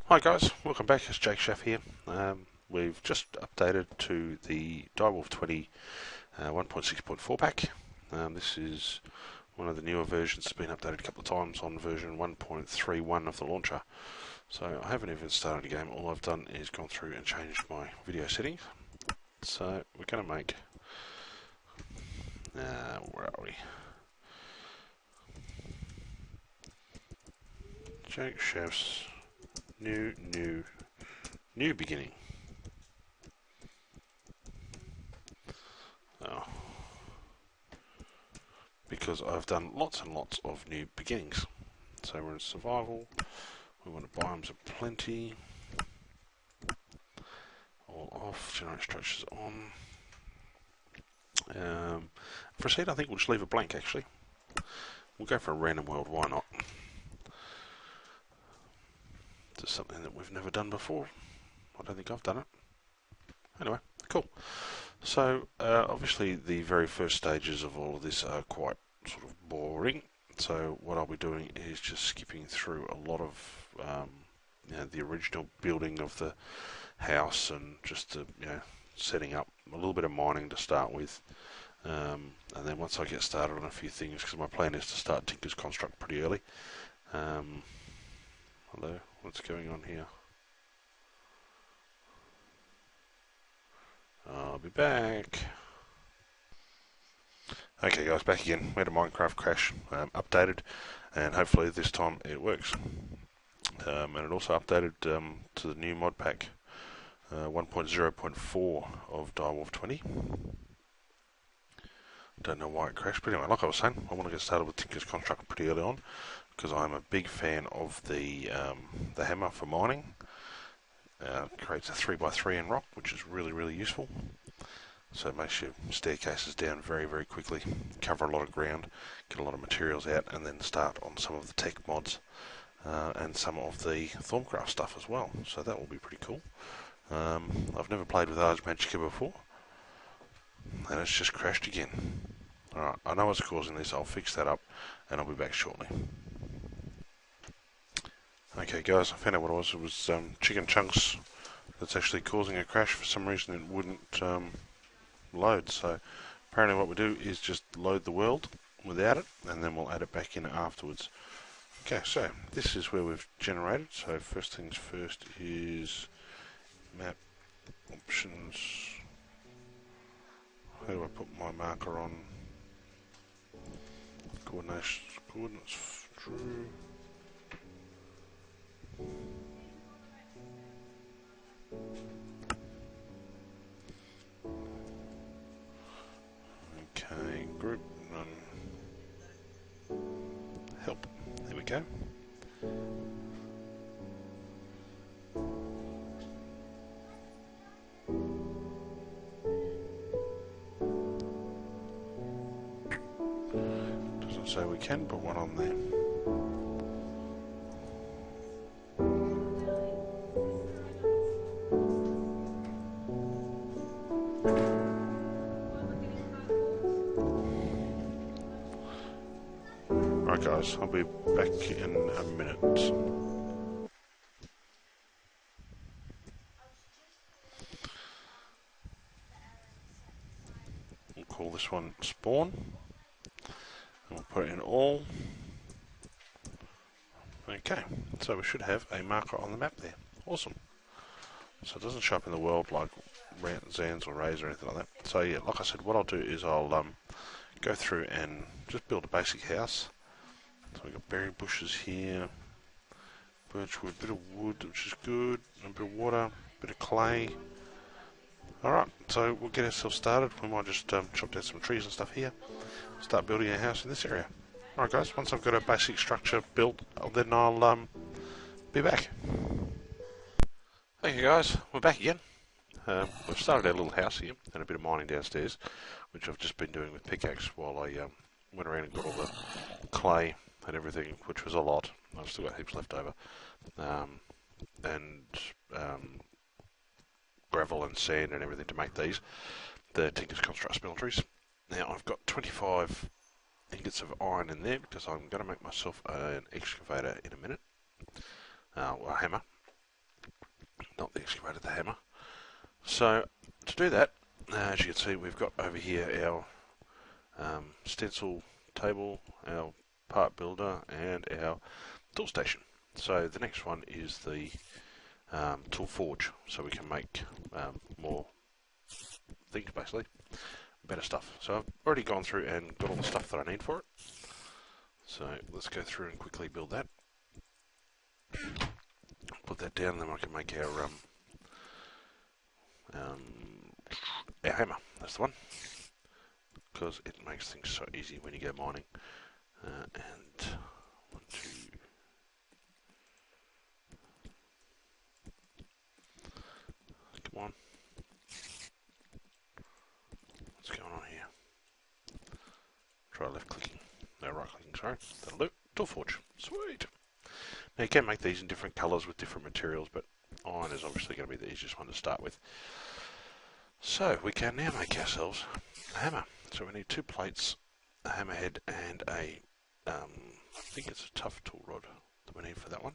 Hi guys, welcome back. It's Jakeschaffs here. We've just updated to the Direwolf20 1.6.4 pack. This is one of the newer versions. It's been updated a couple of times on version 1.31 of the launcher. So I haven't even started the game. All I've done is gone through and changed my video settings. So we're going to make... where are we? Jakeschaffs new beginning. Oh. Because I've done lots and lots of new beginnings. So we're in survival. We want biomes of plenty. All off. Generate structures on. For a seed, I think we'll just leave it blank actually. We'll go for a random world, why not? It's something that we've never done before. I don't think I've done it. Anyway, cool. So, obviously the very first stages of all of this are quite sort of boring. So what I'll be doing is just skipping through a lot of the original building of the house and just setting up a little bit of mining to start with. And then once I get started on a few things, because my plan is to start Tinker's Construct pretty early. Hello, what's going on here? I'll be back. Okay guys, back again. We had a Minecraft crash, updated, and hopefully this time it works. And it also updated to the new mod pack 1.0.4 of Direwolf20. Don't know why it crashed, but anyway, like I was saying, I want to get started with Tinker's Construct pretty early on, because I'm a big fan of the hammer for mining. Creates a 3x3 in rock, which is really useful. So it makes your staircases down very quickly, cover a lot of ground, get a lot of materials out, and then start on some of the tech mods and some of the Thorncraft stuff as well. So that will be pretty cool. I've never played with Ars Magica before, and it's just crashed again. Alright, I know what's causing this. I'll fix that up, and I'll be back shortly. Okay guys, I found out what it was. It was chicken chunks that's actually causing a crash. For some reason it wouldn't load. So apparently what we do is just load the world without it, and then we'll add it back in afterwards. Okay, so this is where we've generated. So first things first is map options. How do I put my marker on? Coordinates true. Okay, group run. Help. There we go. Doesn't say we can put one on there. Right guys, I'll be back in a minute. We'll call this one spawn, and we'll put it in all. Okay, so we should have a marker on the map there. Awesome. So it doesn't show up in the world like Zans or Rays or anything like that. So yeah, like I said, what I'll do is I'll go through and just build a basic house. So we've got berry bushes here, birchwood, bit of wood, which is good, a bit of water, a bit of clay. Alright, so we'll get ourselves started. We might just chop down some trees and stuff here, start building a house in this area. Alright guys, once I've got a basic structure built, then I'll be back. Thank you guys, we're back again. We've started our little house here and a bit of mining downstairs, which I've just been doing with pickaxe while I went around and got all the clay and everything, which was a lot. I've still got heaps left over. And gravel and sand and everything to make these, the Tinker's Construct smelteries. Now I've got 25 ingots of iron in there because I'm going to make myself an excavator in a minute, or a hammer. excavated the hammer. So to do that, as you can see, we've got over here our stencil table, our part builder, and our tool station. So the next one is the tool forge, so we can make more things, basically, better stuff. So I've already gone through and got all the stuff that I need for it. So let's go through and quickly build that. Put that down, and then I can make our hammer. That's the one, because it makes things so easy when you go mining. And 1, 2. Come on. What's going on here? Try left clicking. No, right clicking, sorry. That'll do. Tool forge. Sweet. Now you can make these in different colours with different materials, but iron is obviously going to be the easiest one to start with. So we can now make ourselves a hammer. So we need 2 plates, a hammerhead, and a, I think it's a tough tool rod that we need for that one.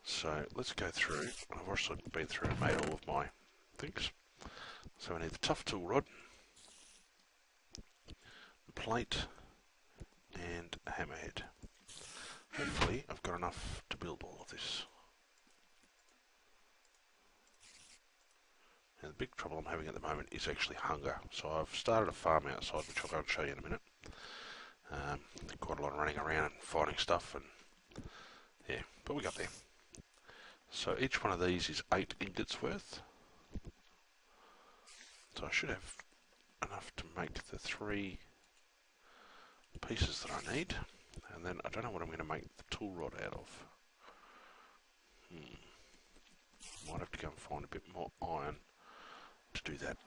So let's go through. I've also been through and made all of my things. So we need the tough tool rod, the plate, and a hammerhead. Hopefully I've got enough to build all of this. And the big trouble I'm having at the moment is actually hunger. So I've started a farm outside, which I'll go and show you in a minute. Quite a lot of running around and finding stuff, and yeah, but we got there. So each one of these is 8 ingots worth. So I should have enough to make the 3 pieces that I need. And then I don't know what I'm going to make the tool rod out of. Might have to go and find a bit more iron to do that.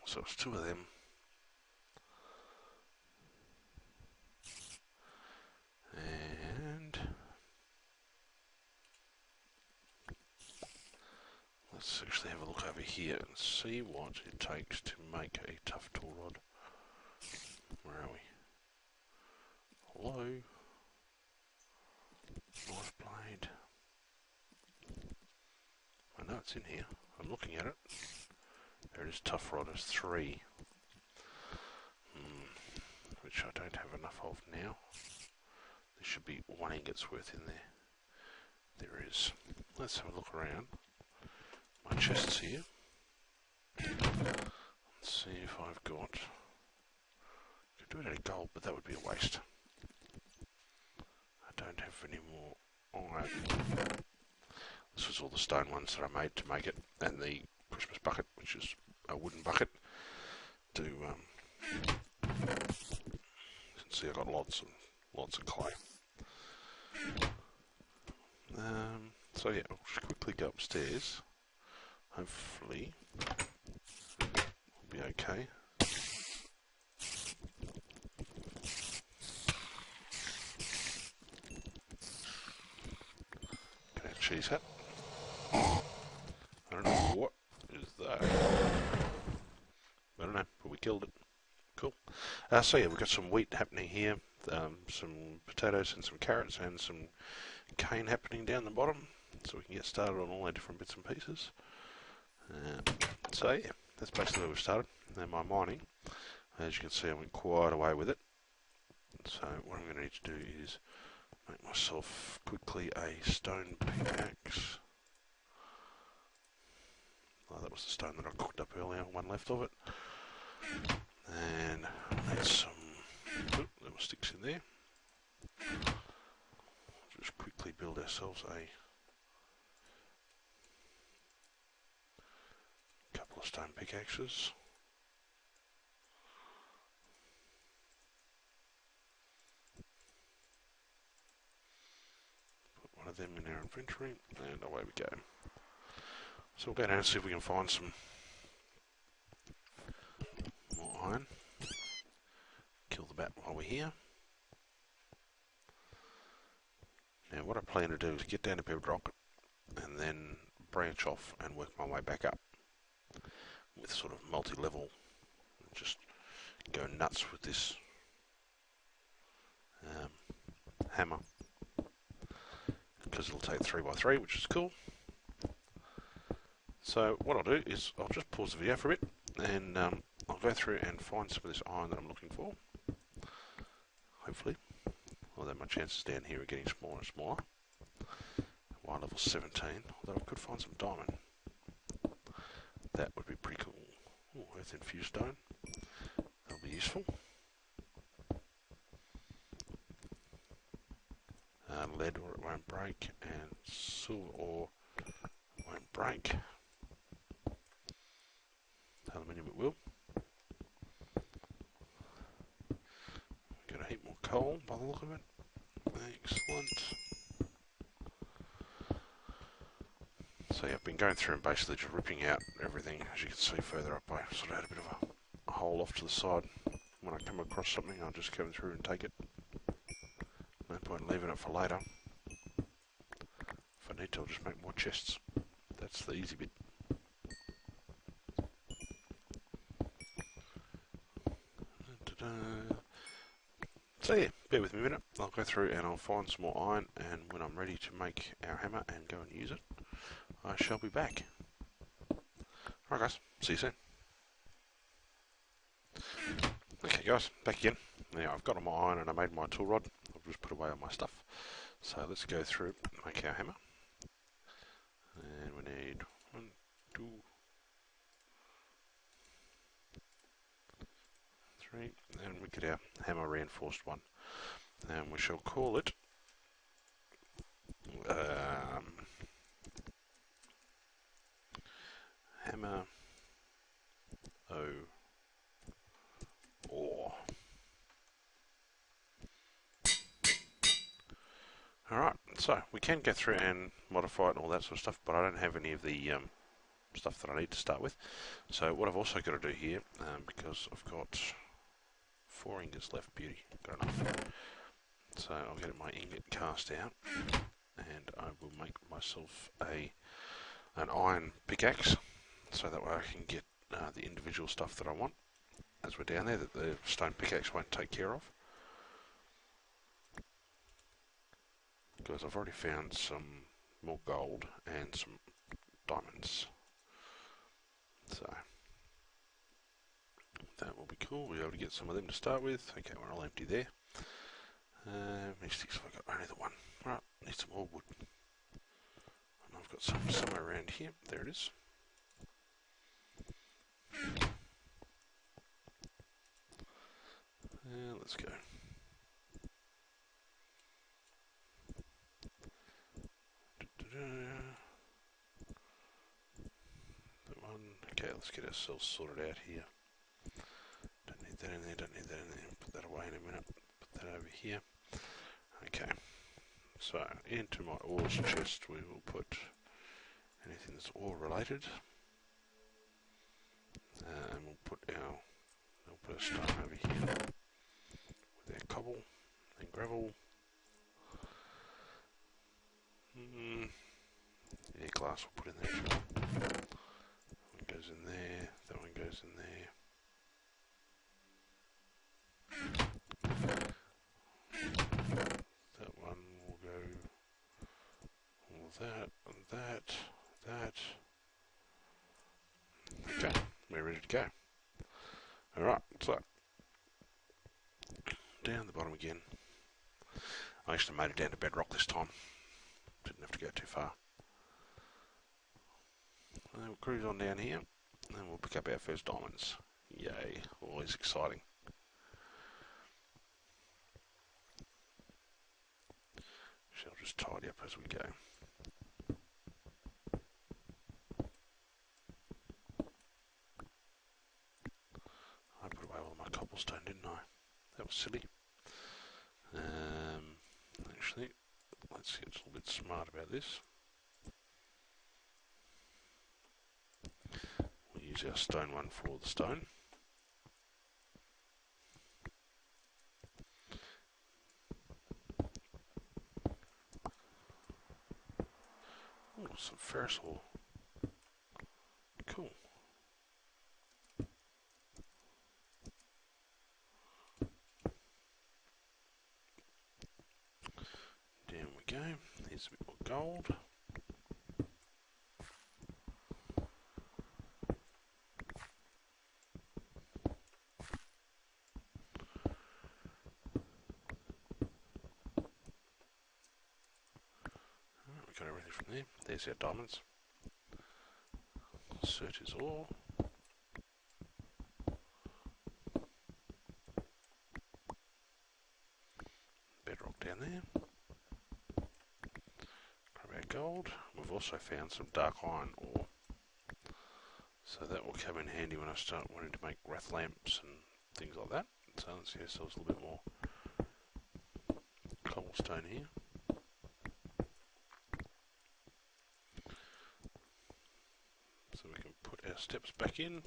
So it's 2 of them. And let's actually have a look over here and see what it takes to make a tough tool rod. Where are we? Hello? Knife blade. I know it's in here. I'm looking at it. There it is, tough rod is 3. Which I don't have enough of now. There should be 1 ingot's worth in there. There is. Let's have a look around. My chest's here. Let's see if I've got... Could do it out of gold, but that would be a waste. I don't have any more iron. This was all the stone ones that I made to make it, and the Christmas bucket, which is a wooden bucket. To you can see I've got lots of clay. So yeah, I'll just quickly go upstairs. Hopefully, we'll be okay. Okay, cheese hat. I don't know what is that. I don't know, but we killed it. Cool. So yeah, we've got some wheat happening here, some potatoes and some carrots and some cane happening down the bottom, so we can get started on all our different bits and pieces. So yeah, that's basically where we started. Then my mining, as you can see, I went quite away with it. So what I'm going to need to do is make myself quickly a stone pickaxe. Oh, that was the stone that I cooked up earlier, one left of it. And I need some little sticks in there. Just quickly build ourselves a couple of stone pickaxes. Put one of them in our inventory, and away we go. So we'll go down and see if we can find some more iron. Kill the bat while we're here. Now what I plan to do is get down to bedrock and then branch off and work my way back up with sort of multi-level. Just go nuts with this hammer, because it'll take 3x3, which is cool. So what I'll do is I'll just pause the video for a bit, and I'll go through and find some of this iron that I'm looking for. Hopefully. Although my chances down here are getting smaller and smaller. Wire level 17, although I could find some diamond. That would be pretty cool. Ooh, earth infused stone. That'll be useful. Lead or it won't break, and silver ore won't break. Aluminium it will. Got a heap more coal by the look of it. Excellent. So yeah, I've been going through and basically just ripping out everything. As you can see further up, I sort of had a bit of a hole off to the side. When I come across something, I'll just come through and take it. No point leaving it for later. If I need to, I'll just make more chests. That's the easy bit. So yeah, bear with me a minute. I'll go through and I'll find some more iron, and when I'm ready to make our hammer and go and use it, I shall be back. Alright guys, see you soon. Okay guys, back again. Now I've got all my iron and I made my tool rod. I've just put away all my stuff. So let's go through and make our hammer. And we need 1, 2, 3, and we get our hammer reinforced one. And we shall call it hammer ore. Alright, so we can go through and modify it and all that sort of stuff, but I don't have any of the stuff that I need to start with. So what I've also got to do here, because I've got 4 ingots left, beauty, got enough. So I'll get my ingot cast out, and I will make myself an iron pickaxe, so that way I can get the individual stuff that I want as we're down there that the stone pickaxe won't take care of. Because I've already found some more gold and some diamonds. So that will be cool. We'll be able to get some of them to start with. Okay, we're all empty there. How many sticks have I got? Only the one. Right, need some more wood. And I've got some somewhere around here. There it is. Let's go. That one. Okay, let's get ourselves sorted out here. Don't need that in there, don't need that in there. Put that away in a minute. Put that over here. Okay. So, into my ores chest we will put anything that's ore related. And we'll put a stone over here with our cobble and gravel. Yeah, glass we'll put in there as well. That one goes in there, that one goes in there. That one will go all that and that. Okay, we're ready to go. Alright, so down the bottom again. I actually made it down to bedrock this time. Didn't have to go too far. And we'll cruise on down here and we'll pick up our first diamonds. Yay, always exciting. Shall just tidy up as we go. I put away all my cobblestone, didn't I? That was silly. Actually, let's get a little bit smart about this. We'll use our stone one for the stone. Oh, some ferrous ore. Cool. Down we go. go. Here's a bit more gold. We got everything from there. There's our diamonds. Search is all. Bedrock down there. Grab our gold. We've also found some dark iron ore. So that will come in handy when I start wanting to make wrath lamps and things like that. So let's get ourselves a little bit more cobblestone here. So we can put our steps back in.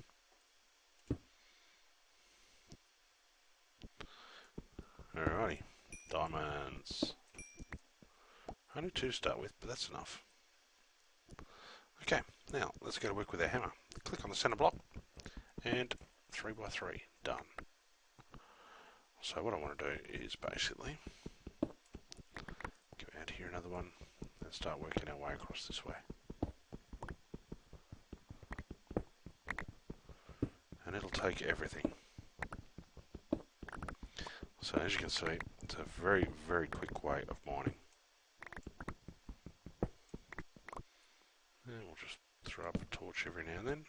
Alrighty, diamonds. Only 2 to start with, but that's enough. Okay, now let's go to work with our hammer. Click on the centre block and 3x3, done. So what I want to do is basically go out here another one and start working our way across this way. And it'll take everything. So as you can see, it's a very, very quick way of mining. And we'll just throw up a torch every now and then.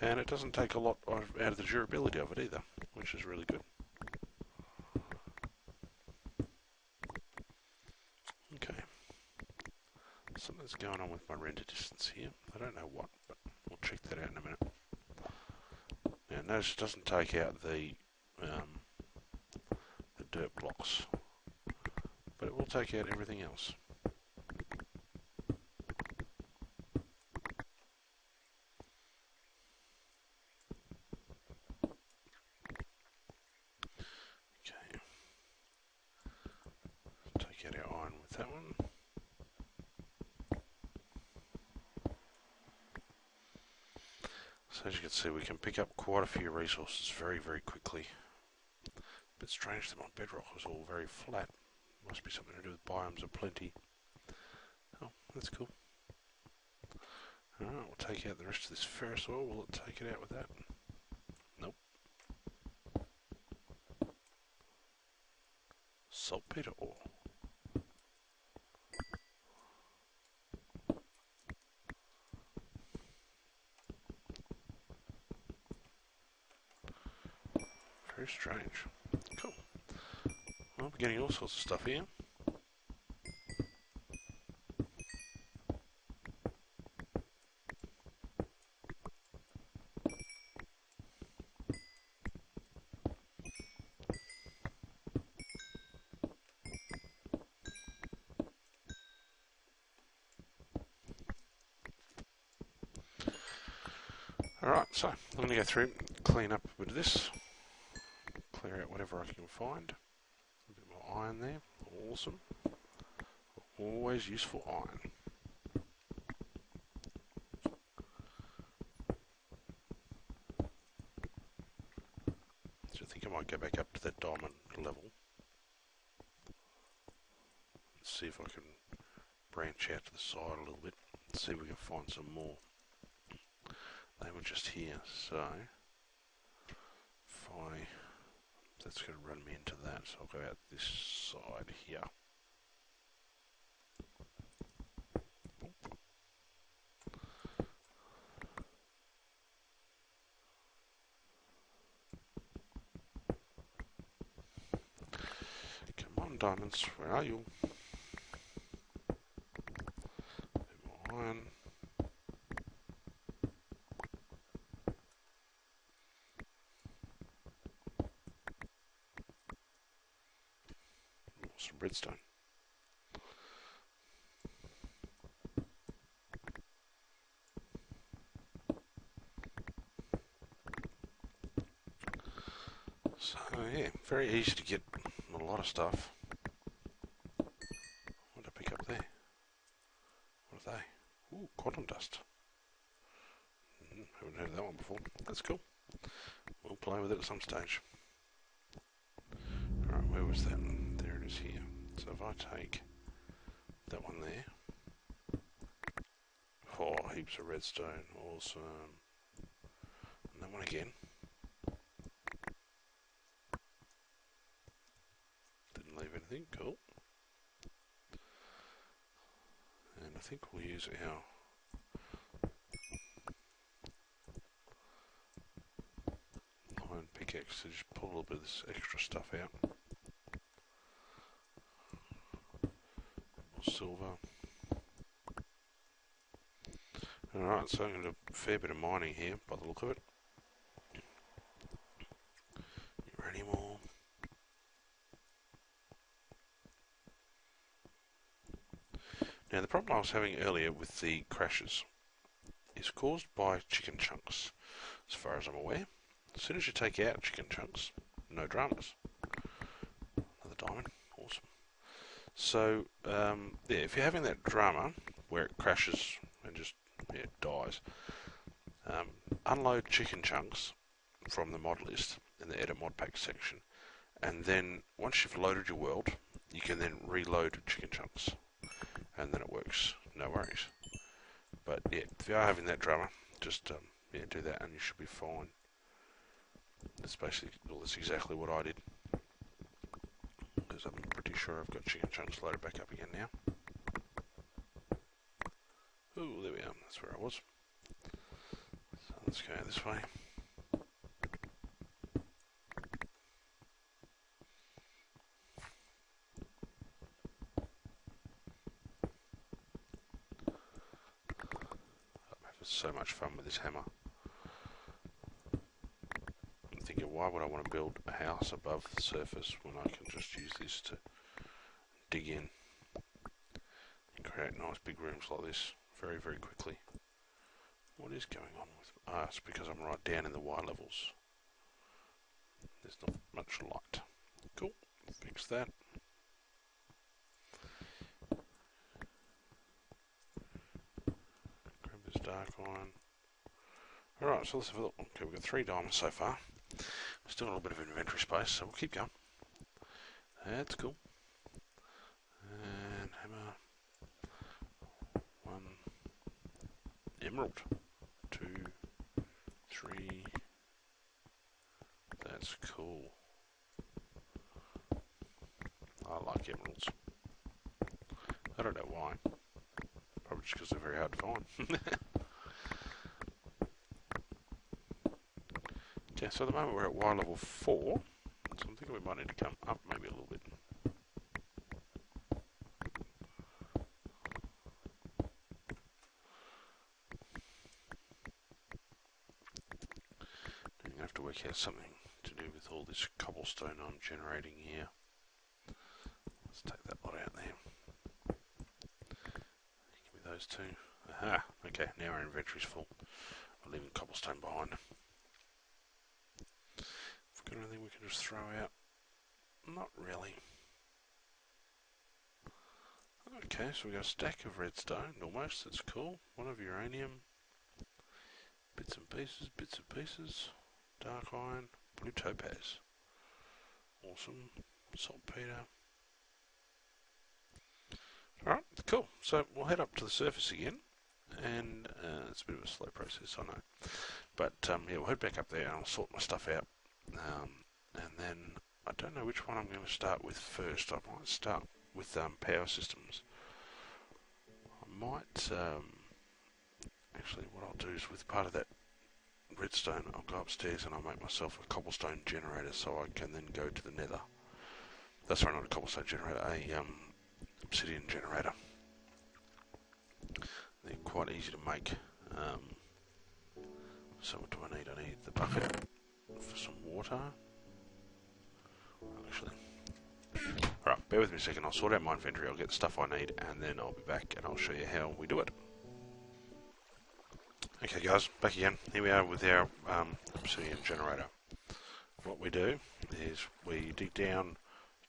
And it doesn't take a lot out of the durability of it either, which is really good. Okay. Something's going on with my render distance here. I don't know what, but we'll check that out in a minute. Now notice it doesn't take out the dirt blocks, but it will take out everything else. Okay, take out our iron with that one. So as you can see, we can pick up quite a few resources very, very quickly. A bit strange that my bedrock was all very flat. Must be something to do with biomes of plenty. Oh, that's cool. Alright, we'll take out the rest of this ferrous ore. Will it take it out with that? Nope. Saltpeter ore. Very strange. Cool. Well, we're getting all sorts of stuff here. Alright, so I'm going to go through, clean up a bit of this, clear out whatever I can find. A bit more iron there, awesome. Always useful iron. So I think I might go back up to that diamond level. See if I can branch out to the side a little bit, see if we can find some more. They were just here, so if that's going to run me into that, so I'll go out this side here. Come on, diamonds, where are you? A bit more iron. Some redstone. So yeah, very easy to get a lot of stuff. What did I pick up there? What are they? Ooh, quantum dust. Haven't heard of that one before. That's cool. We'll play with it at some stage. Alright, where was that? There it is here. So So if I take that one there, oh, heaps of redstone, awesome. And that one again. Didn't leave anything, cool. And I think we'll use our iron pickaxe to just pull a little bit of this extra stuff out. Silver. Alright, so I'm going to do a fair bit of mining here by the look of it. Uranium ore. Now the problem I was having earlier with the crashes is caused by chicken chunks, as far as I'm aware. As soon as you take out chicken chunks, no dramas. Another diamond, awesome. So, yeah, if you're having that drama where it crashes and just dies, unload chicken chunks from the mod list in the edit mod pack section, and then once you've loaded your world, you can then reload chicken chunks, and then it works, no worries. But yeah, if you are having that drama, just do that and you should be fine. That's basically, well, that's exactly what I did. Because I'm pretty sure I've got chicken chunks loaded back up again now. Ooh, there we are, that's where I was. So let's go this way. I'm having so much fun with this hammer. I'm thinking, why would I want to build a house above the surface when I can just use this to dig in and create nice big rooms like this very, very quickly. What is going on with... Ah, it's because I'm right down in the Y levels. There's not much light. Cool, fix that. Grab this dark iron. Alright, so let's have a look. Okay, we've got 3 diamonds so far. Still got a little bit of inventory space, so we'll keep going. That's cool. And hammer. 1 emerald. 2, 3. That's cool. I like emeralds. I don't know why. Probably just because they're very hard to find. Yeah, so at the moment we're at Y level 4, so I'm thinking we might need to come up maybe a little bit. I'm going to have to work out something to do with all this cobblestone I'm generating here. Let's take that lot out there. Give me those 2. Aha, okay, now our inventory's full. We're leaving cobblestone behind. Got anything we can just throw out? Not really. Okay, so we got a stack of redstone, almost, that's cool. 1 of uranium. Bits and pieces. Dark iron, blue topaz. Awesome. Saltpeter. Alright, cool. So we'll head up to the surface again. And it's a bit of a slow process, I know. But yeah, we'll head back up there and I'll sort my stuff out. And then I don't know which one I'm going to start with first. I might start with power systems. I might actually, what I'll do is with part of that redstone, I'll go upstairs and I'll make myself a cobblestone generator so I can then go to the nether. That's right, not a cobblestone generator, a obsidian generator. They're quite easy to make. So what do I need? I need the bucket for some water. Actually, alright, bear with me a second, I'll sort out my inventory, I'll get the stuff I need, and then I'll be back and I'll show you how we do it. Okay guys, back again. Here we are with our obsidian generator. What we do is we dig down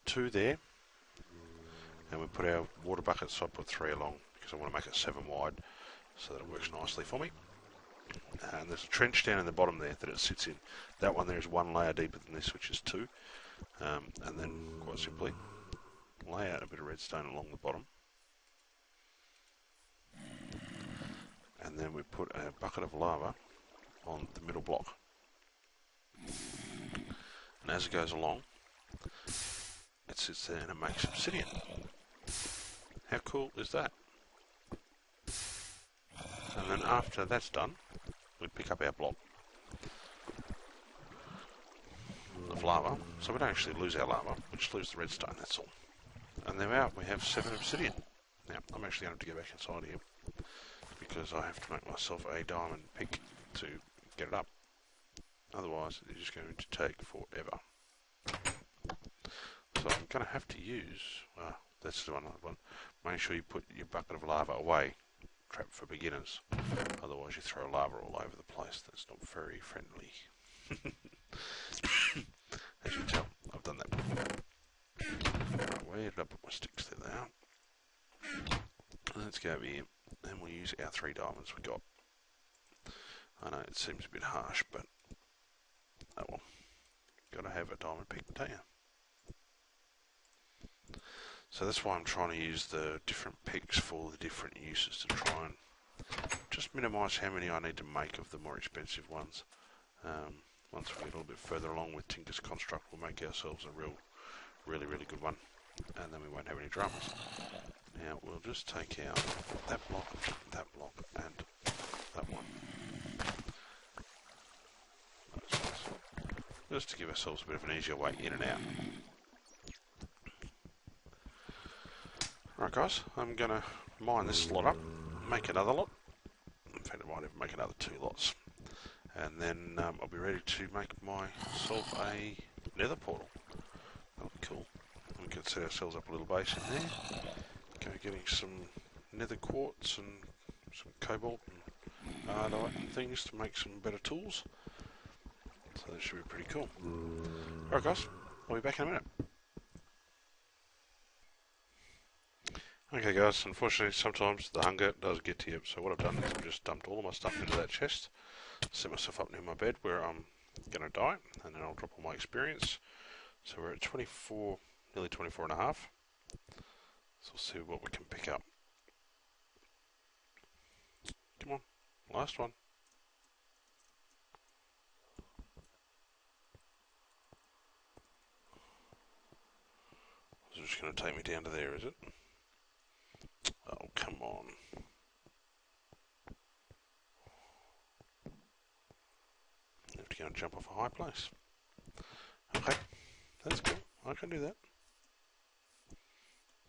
2 there, and we put our water buckets, so I put 3 along, because I want to make it 7 wide, so that it works nicely for me. And there's a trench down in the bottom there that it sits in. That one there is 1 layer deeper than this, which is 2. And then, quite simply, lay out a bit of redstone along the bottom, and then we put a bucket of lava on the middle block. And as it goes along, it sits there and it makes obsidian. How cool is that? And then after that's done, we pick up our block of lava, so we don't actually lose our lava, we just lose the redstone, that's all. And then out we have 7 obsidian. Now, I'm actually going to have to go back inside here, because I have to make myself a diamond pick to get it up. Otherwise, it's just going to take forever. So I'm going to have to use, that's the one. Make sure you put your bucket of lava away, trap for beginners. Otherwise you throw lava all over the place. That's not very friendly. As you can tell, I've done that before. Right, where did I put my sticks? There they are. Let's go over here and we'll use our 3 diamonds we got. I know it seems a bit harsh, but oh well. Gotta have a diamond pick, don't you? So that's why I'm trying to use the different picks for the different uses to try and just minimise how many I need to make of the more expensive ones. Once we get a little bit further along with Tinker's Construct, we'll make ourselves a really good one, and then we won't have any dramas. Now we'll just take out that block, and that one. Just to give ourselves a bit of an easier way in and out. Right guys, I'm going to mine this lot up, make another lot. In fact, I might even make another 2 lots. And then I'll be ready to make myself a nether portal. That'll be cool. We can set ourselves up a little base in there. Go getting some nether quartz and some cobalt and things to make some better tools. So that should be pretty cool. Alright guys, I'll be back in a minute. Okay guys, unfortunately sometimes the hunger does get to you, so what I've done is I've just dumped all of my stuff into that chest, set myself up near my bed where I'm going to die, and then I'll drop all my experience. So we're at 24, nearly 24 and a half, so we'll see what we can pick up. Come on, last one. It's just going to take me down to there, is it? Oh, come on. You have to go and jump off a high place. Okay, that's cool. I can do that.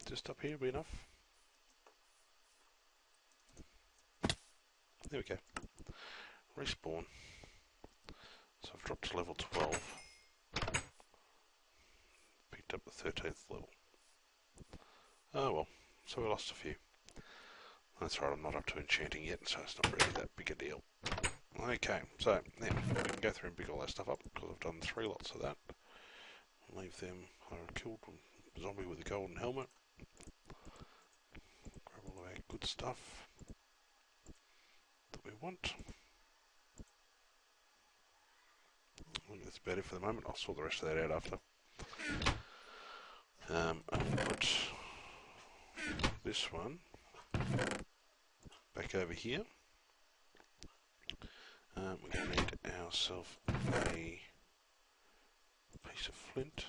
Just up here will be enough. There we go. Respawn. So I've dropped to level 12. Picked up the 13th level. Oh well, so we lost a few. That's right, I'm not up to enchanting yet, so it's not really that big a deal. Okay, so now we can go through and pick all that stuff up, because I've done 3 lots of that. Leave them. I killed a zombie with a golden helmet. Grab all of our good stuff that we want. I think that's about it for the moment. I'll sort the rest of that out after. I'll put this one back over here. We're going to need ourselves a piece of flint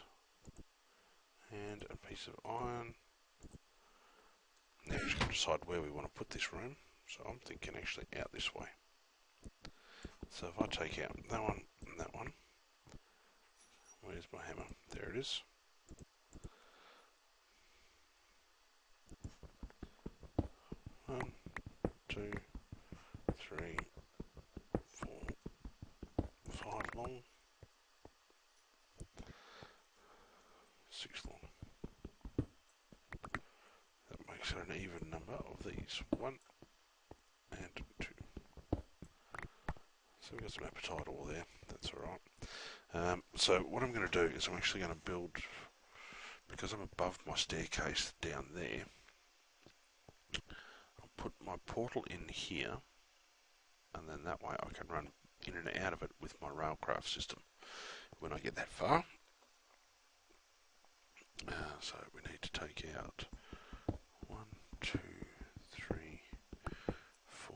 and a piece of iron. Now we're just going to decide where we want to put this room. So I'm thinking actually out this way. So if I take out that one and that one, where's my hammer? There it is. One, 2, 3, 4, 5 long, 6 long. That makes it an even number of these. 1 and 2. So we've got some appetite ore there. That's alright. So what I'm going to do is I'm actually going to build, because I'm above my staircase down there, I'll put my portal in here, and then that way I can run in and out of it with my railcraft system when I get that far. So we need to take out 1, 2, 3, 4.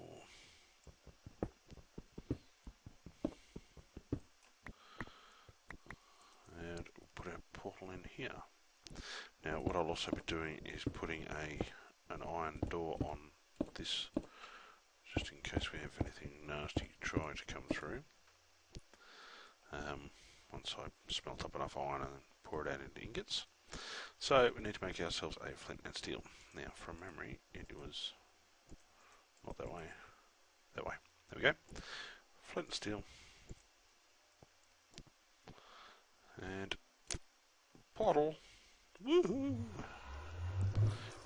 And we'll put our portal in here. Now what I'll also be doing is putting an iron door on this, just in case we have anything nasty trying to come through. Once I smelt up enough iron and then pour it out into ingots. So we need to make ourselves a flint and steel. Now from memory it was not that way, that way. There we go. Flint and steel. And bottle. Woohoo!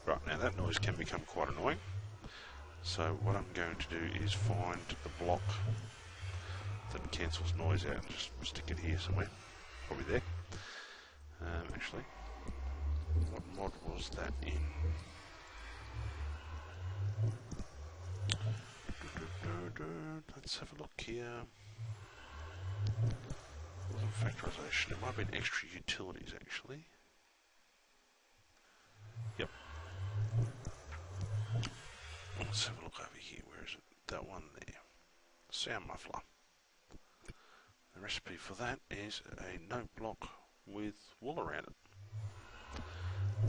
Right, now that noise can become quite annoying. So what I'm going to do is find the block that cancels noise out and just stick it here somewhere. Probably there. Actually, what mod was that in? Let's have a look here. Factorization. It might be an extra utilities actually. Yep. Let's have a look over here. Where is it? That one there. Sound muffler. The recipe for that is a note block with wool around it.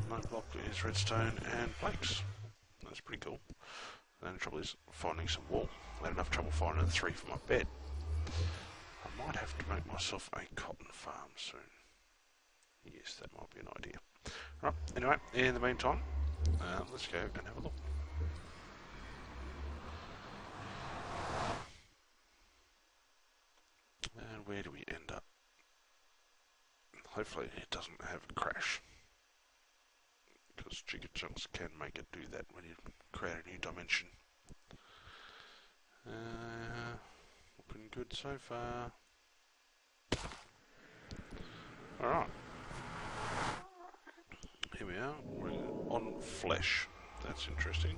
Note block is redstone and planks. That's pretty cool. The only trouble is finding some wool. I had enough trouble finding 3 for my bed. I might have to make myself a cotton farm soon. Yes, that might be an idea. Right, anyway, in the meantime, let's go and have a look. And where do we end up? Hopefully it doesn't have a crash. Because Jakeschaffs can make it do that when you create a new dimension. Looking good so far. Alright. Here we are. We're on flesh. That's interesting.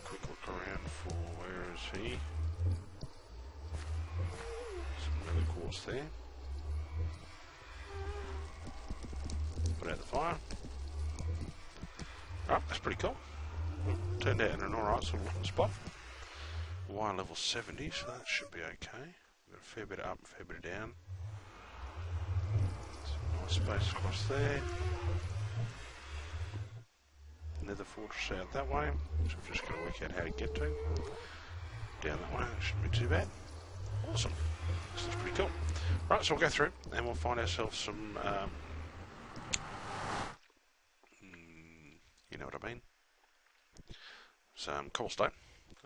Quick look around for where is he. Some nether quartz there. Put out the fire. Alright, that's pretty cool. Turned out in an alright sort of looking spot. Wire level 70, so that should be okay. We've got a fair bit up, a fair bit down. Some nice space across there. Nether fortress out that way, which I've just got to work out how to get to. Down that way, that shouldn't be too bad. Awesome. This is pretty cool. Right, so we'll go through and we'll find ourselves some, you know what I mean, some cobblestone.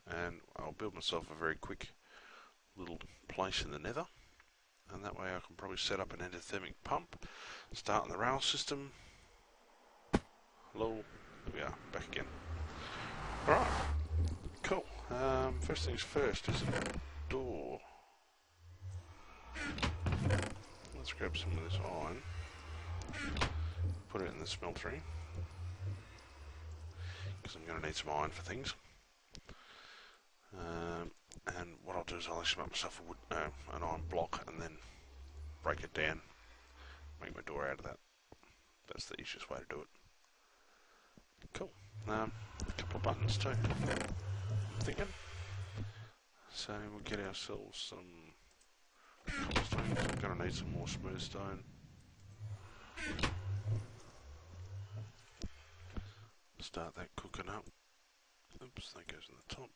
And I'll build myself a very quick little place in the nether, and that way I can probably set up an endothermic pump, start the rail system. Hello, there we are, back again. Alright, cool. First things first is a door. Let's grab some of this iron, put it in the smeltery, because I'm going to need some iron for things. And what I'll do is I'll actually make myself an iron block and then break it down, make my door out of that. That's the easiest way to do it. Cool. A couple of buttons too, I'm thinking. So we'll get ourselves some cobblestone. I'm going to need some more smooth stone. Start that cooking up. Oops, that goes in the top.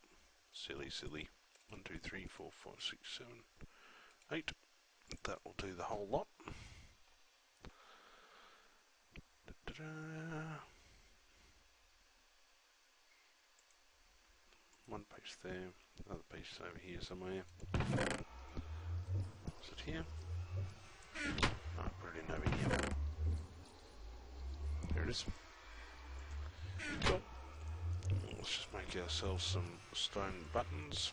Silly, silly. 1, 2, 3, 4, 5, 6, 7, 8. That will do the whole lot. One piece there, another piece over here somewhere. Is it here? Oh, I put it in over here. There it is. Cool. Let's just make ourselves some stone buttons.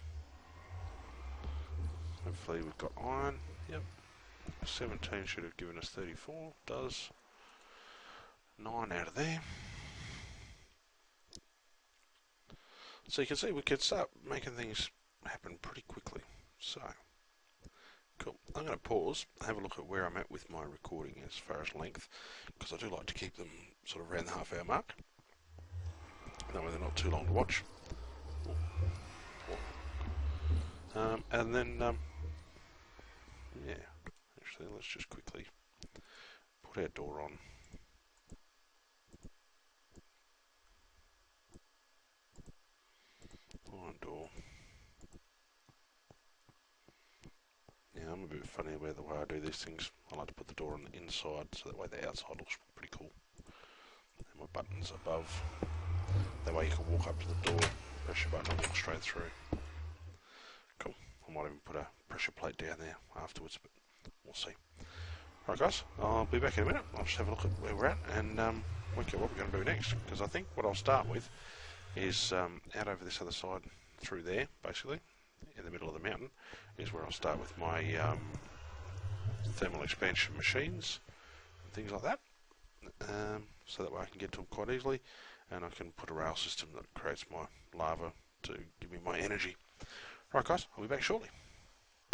Hopefully we've got iron. Yep. 17 should have given us 34. Does. 9 out of there. So you can see we can start making things happen pretty quickly. So Cool. I'm going to pause, have a look at where I'm at with my recording as far as length, because I do like to keep them sort of around the half-hour mark. That way they're not too long to watch. And then, yeah, actually let's just quickly put our door on. Door. Yeah, I'm a bit funny about the way I do these things. I like to put the door on the inside so that way the outside looks pretty cool. And my button's above. That way you can walk up to the door, press your button and walk straight through. Cool. I might even put a pressure plate down there afterwards, but we'll see. Alright guys, I'll be back in a minute. I'll just have a look at where we're at and work out what we're going to do next. Because I think what I'll start with is out over this other side through there, basically, in the middle of the mountain, is where I'll start with my thermal expansion machines and things like that. So that way I can get to them quite easily, and I can put a rail system that creates my lava to give me my energy. Right guys, I'll be back shortly.